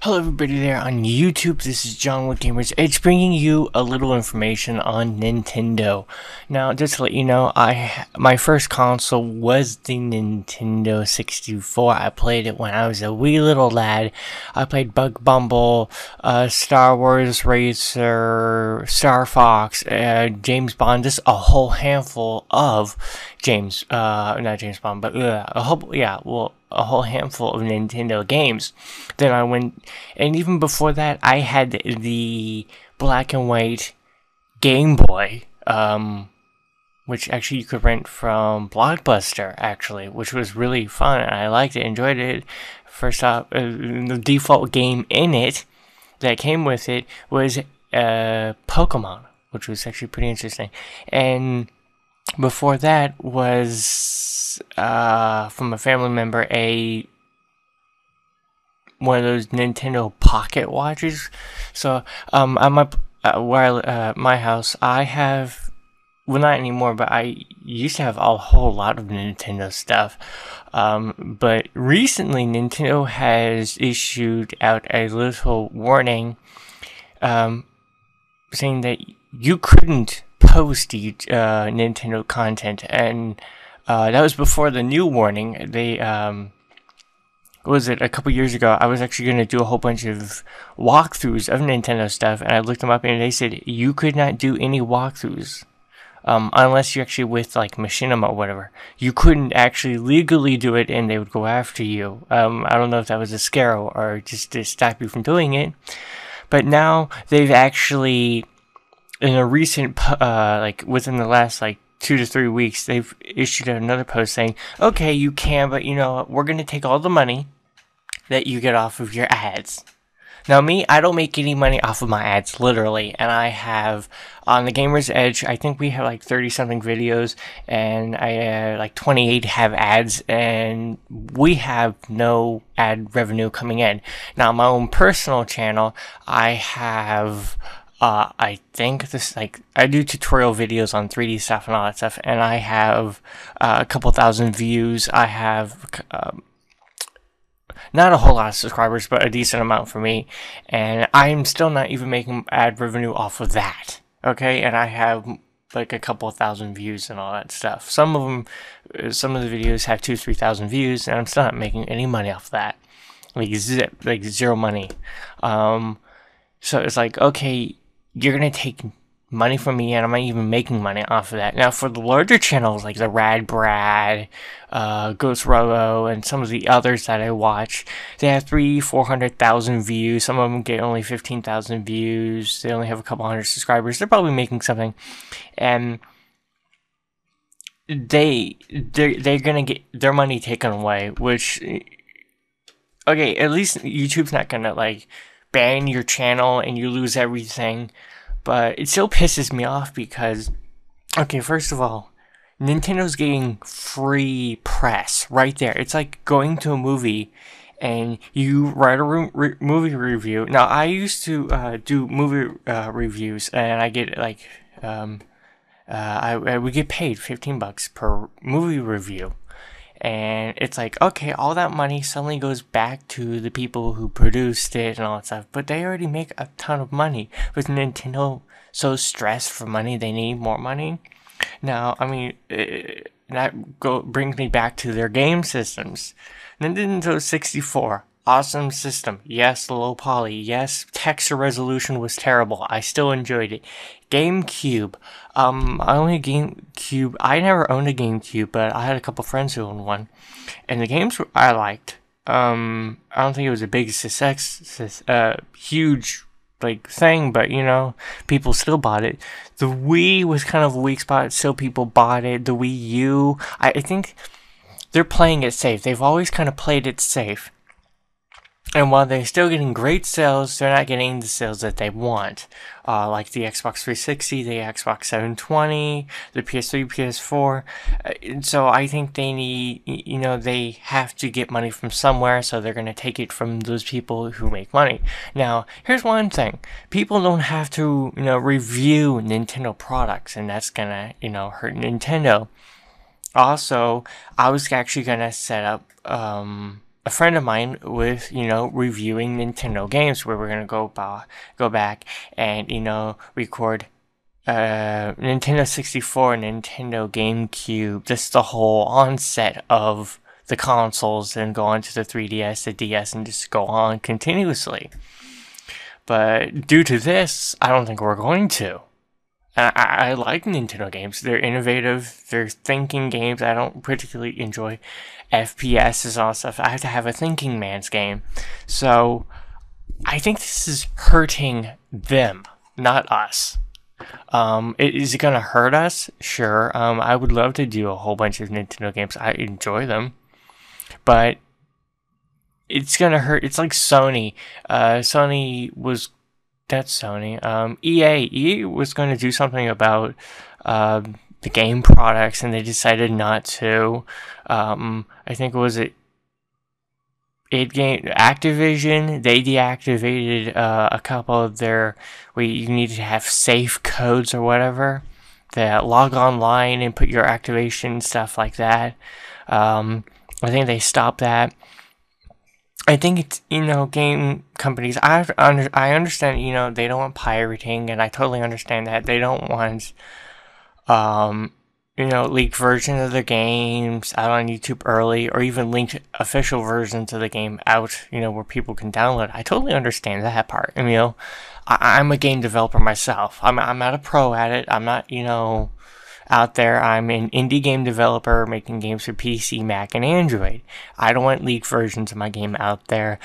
Hello everybody there on YouTube, this is John with Gamers Edge bringing you a little information on Nintendo. Now, just to let you know, my first console was the Nintendo 64. I played it when I was a wee little lad. I played Bug Bumble, Star Wars Racer, Star Fox, James Bond, just a whole handful of not James Bond, but a whole handful of Nintendo games. Then I went, and even before that, I had the black and white Game Boy, which actually you could rent from Blockbuster, actually, which was really fun. I liked it, enjoyed it. First off, the default game in it that came with it was Pokemon, which was actually pretty interesting. And before that was from a family member one of those Nintendo Pocket watches. So at my house, I have, well, not anymore, but I used to have a whole lot of Nintendo stuff. But recently Nintendo has issued out a little warning saying that you couldn't post Nintendo content, and that was before the new warning. They a couple years ago, I was actually going to do a whole bunch of walkthroughs of Nintendo stuff, and I looked them up and they said you could not do any walkthroughs unless you're actually with like Machinima or whatever. You couldn't actually legally do it and they would go after you. I don't know if that was a scare or just to stop you from doing it, but now they've actually, in a recent, within the last 2 to 3 weeks, they've issued another post saying, okay, you can, but you know, we're going to take all the money that you get off of your ads. Now me, I don't make any money off of my ads, literally, and I have, on the Gamer's Edge, I think we have 30 something videos, and I 28 have ads, and we have no ad revenue coming in. Now on my own personal channel, I have, I think this, I do tutorial videos on 3D stuff and all that stuff, and I have a couple thousand views. I have not a whole lot of subscribers, but a decent amount for me, and I'm still not even making ad revenue off of that, okay? And I have a couple thousand views and all that stuff. Some of the videos have 2,000-3,000 views, and I'm still not making any money off of that. Zero money. So it's okay, you're gonna take money from me, and I'm not even making money off of that. Now, for the larger channels like the Rad Brad, Ghost Robo, and some of the others that I watch, they have 300,000-400,000 views. Some of them get only 15,000 views. They only have a couple hundred subscribers. They're probably making something, and they're gonna get their money taken away. Which, okay, at least YouTube's not gonna ban your channel and you lose everything, but it still pisses me off because, okay, first of all, Nintendo's getting free press right there. It's like going to a movie and you write a movie review. Now, I used to do movie reviews, and I get we get paid $15 per movie review. And it's okay, all that money suddenly goes back to the people who produced it and all that stuff. But they already make a ton of money. With Nintendo so stressed for money, they need more money. Now, I mean, that brings me back to their game systems. Nintendo 64, awesome system. Yes, low poly. Yes, texture resolution was terrible. I still enjoyed it. GameCube. I only GameCube. I never owned a GameCube, but I had a couple friends who owned one, and the games I liked. I don't think it was a big success, huge thing, but you know, people still bought it. The Wii was kind of a weak spot, so people bought it. The Wii U, I think they're playing it safe. They've always kind of played it safe. And while they're still getting great sales, they're not getting the sales that they want. Like the Xbox 360, the Xbox 720, the PS3, PS4. So I think they need, you know, they have to get money from somewhere, so they're going to take it from those people who make money. Now, here's one thing. People don't have to, you know, review Nintendo products, and that's going to, you know, hurt Nintendo. Also, I was actually going to set up, a friend of mine with, reviewing Nintendo games, where we're gonna go back and, record Nintendo 64, Nintendo GameCube, just the whole onset of the consoles, and go on to the 3DS, the DS, and just go on continuously. But due to this, I don't think we're going to. I like Nintendo games. They're innovative. They're thinking games. I don't particularly enjoy FPS and all stuff. I have to have a thinking man's game. So I think this is hurting them, not us. Is it gonna hurt us? Sure. I would love to do a whole bunch of Nintendo games. I enjoy them, but it's gonna hurt. It's like Sony. That's Sony. EA was going to do something about the game products, and they decided not to. I think Activision, they deactivated a couple of their, where you needed to have safe codes or whatever, that log online and put your activation stuff like that. I think they stopped that. I think it's, game companies, I understand, they don't want pirating, and I totally understand that. They don't want, leaked versions of the games out on YouTube early, or even linked official versions of the game out, where people can download. I totally understand that part. I'm a game developer myself. I'm not a pro at it. I'm not, out there. I'm an indie game developer making games for PC, Mac, and Android. I don't want leaked versions of my game out there.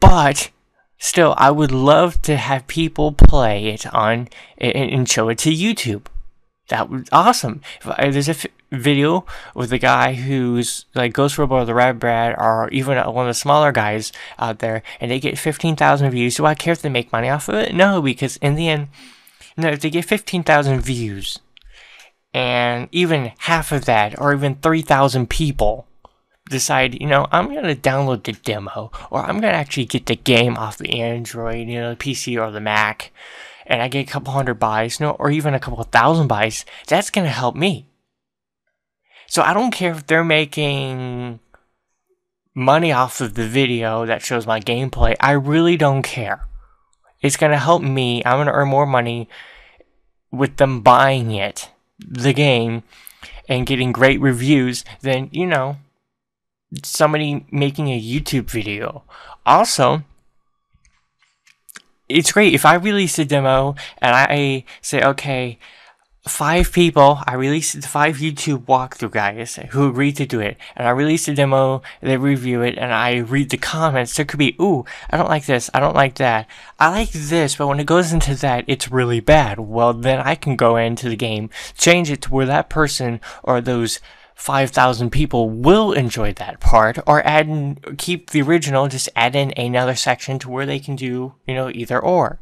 But still, I would love to have people play it on and show it to YouTube. That was awesome. There's a video with a guy who's like Ghost Robo or the Rad Brad, or even one of the smaller guys out there, and they get 15,000 views. Do I care if they make money off of it? No, because in the end, if they get 15,000 views, and even half of that, or even 3,000 people decide, I'm going to download the demo, or I'm going to actually get the game off the Android, the PC or the Mac, and I get a couple hundred buys, or even a couple thousand buys, that's going to help me. So I don't care if they're making money off of the video that shows my gameplay. I really don't care. It's going to help me. I'm going to earn more money with them buying the game, and getting great reviews than, somebody making a YouTube video. Also, it's great if I release a demo and I say, okay, 5 people, I released 5 YouTube walkthrough guys who agreed to do it, and I release a demo, they review it, and I read the comments. There could be, ooh, I don't like this, I don't like that, I like this, but when it goes into that, it's really bad. Well, then I can go into the game, change it to where that person or those 5,000 people will enjoy that part, or keep the original, just add in another section to where they can do, either or.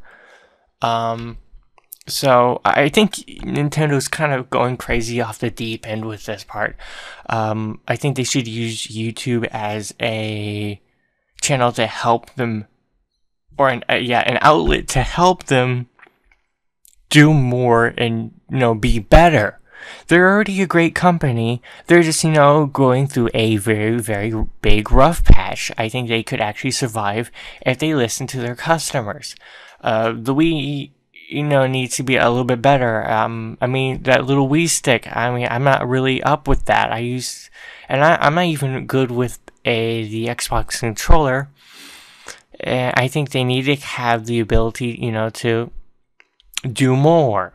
So I think Nintendo's kind of going crazy off the deep end with this part. I think they should use YouTube as a channel to help them, or an outlet to help them do more and, be better. They're already a great company. They're just, going through a very, very big rough patch. I think they could actually survive if they listen to their customers. The Wii, needs to be a little bit better. That little Wii stick, I'm not really up with that. I'm not even good with the Xbox controller. I think they need to have the ability, to do more.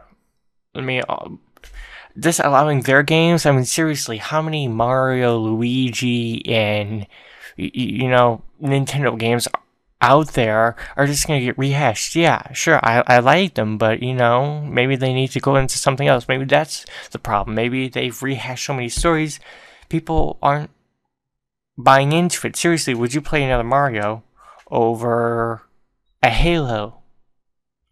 Just allowing their games, seriously, how many Mario, Luigi, and, Nintendo games out there are just going to get rehashed? Yeah, sure, I like them, but, maybe they need to go into something else. Maybe that's the problem. Maybe they've rehashed so many stories, people aren't buying into it. Seriously, would you play another Mario over a Halo?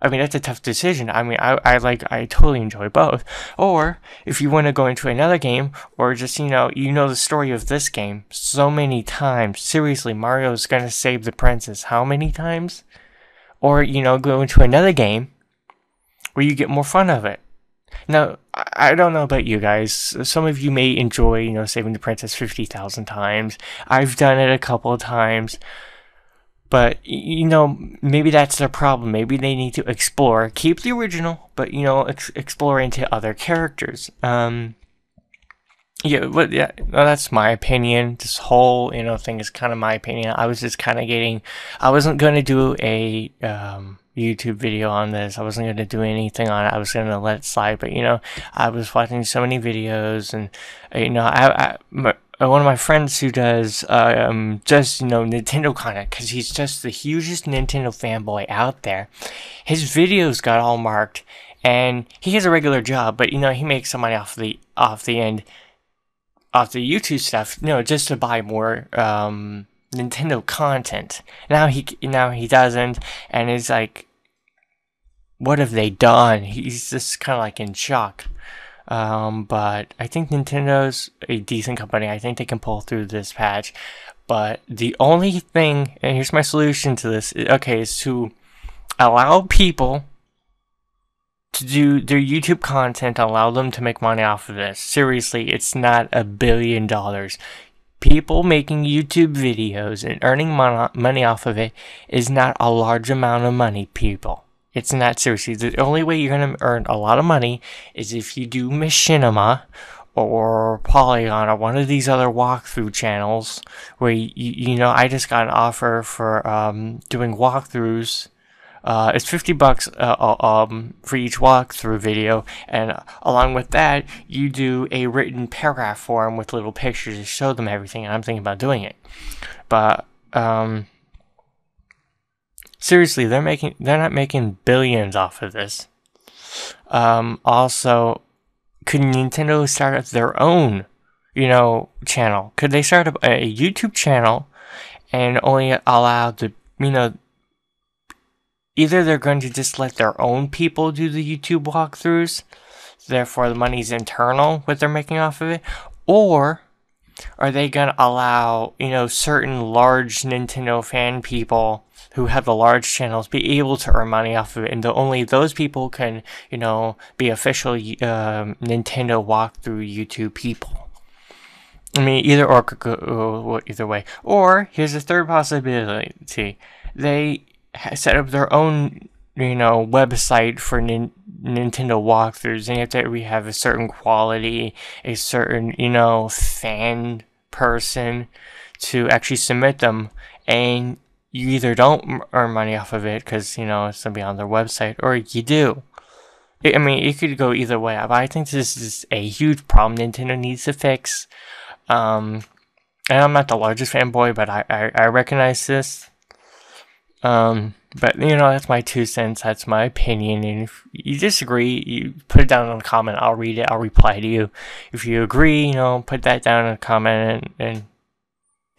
That's a tough decision. I totally enjoy both. Or, if you want to go into another game, or just, the story of this game so many times. Seriously, Mario's gonna save the princess how many times? Or, go into another game where you get more fun of it. Now, I don't know about you guys. Some of you may enjoy, saving the princess 50,000 times. I've done it a couple of times. But, maybe that's their problem. Maybe they need to explore. Keep the original, but, explore into other characters. Yeah, but yeah, well, that's my opinion. This whole, thing is kind of my opinion. I was just kind of I wasn't going to do a, YouTube video on this. I wasn't going to do anything on it. I was going to let it slide, but, I was watching so many videos and, one of my friends who does, just, Nintendo content, because he's just the hugest Nintendo fanboy out there. His videos got all marked, and he has a regular job, but, he makes some money off the YouTube stuff, just to buy more Nintendo content. Now he doesn't, and it's like, what have they done? He's just kind of like in shock. But I think Nintendo's a decent company. I think they can pull through this patch. But the only thing, and here's my solution to this, is to allow people to do their YouTube content, allow them to make money off of this. Seriously, it's not $1 billion. People making YouTube videos and earning money off of it is not a large amount of money, people. It's not, seriously. The only way you're going to earn a lot of money is if you do Machinima or Polygon or one of these other walkthrough channels where, I just got an offer for doing walkthroughs. It's $50 for each walkthrough video, and along with that, you do a written paragraph form with little pictures to show them everything, and I'm thinking about doing it. But, seriously, they're not making billions off of this. Also, could Nintendo start up their own, channel? Could they start up a YouTube channel and only allow the, either they're going to just let their own people do the YouTube walkthroughs, therefore the money's internal, what they're making off of it, or are they going to allow, certain large Nintendo fan people who have the large channels be able to earn money off of it, and only those people can, be official Nintendo walkthrough YouTube people. I mean, either way. Or, here's a third possibility. They set up their own, website for Nintendo walkthroughs, and you have to have a certain quality, a certain, fan person to actually submit them, and you either don't earn money off of it because, it's going to be on their website, or you do. It could go either way, but I think this is a huge problem Nintendo needs to fix. And I'm not the largest fanboy, but I recognize this. But, that's my 2 cents, that's my opinion, and if you disagree, you put it down in the comment, I'll read it, I'll reply to you. If you agree, put that down in the comment, and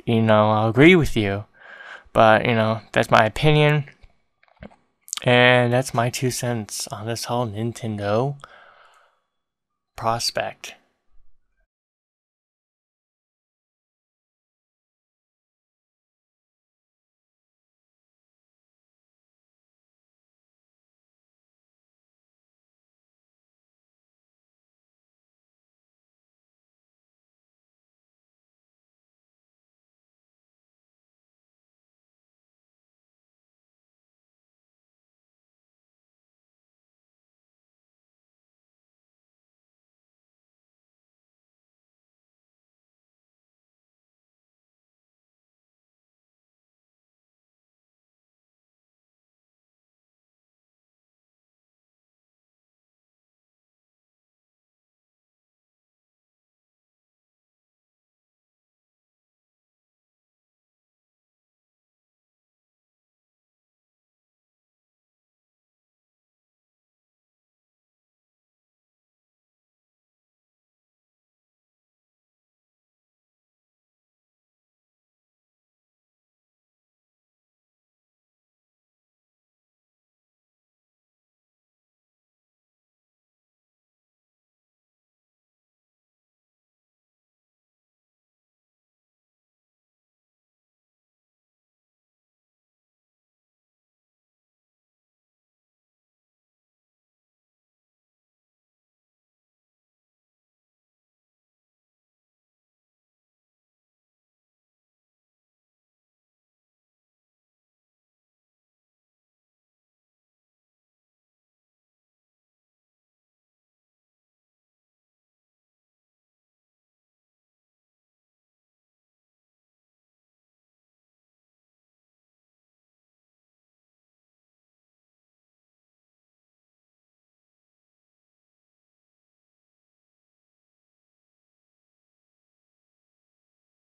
I'll agree with you. But, that's my opinion, and that's my 2 cents on this whole Nintendo prospect.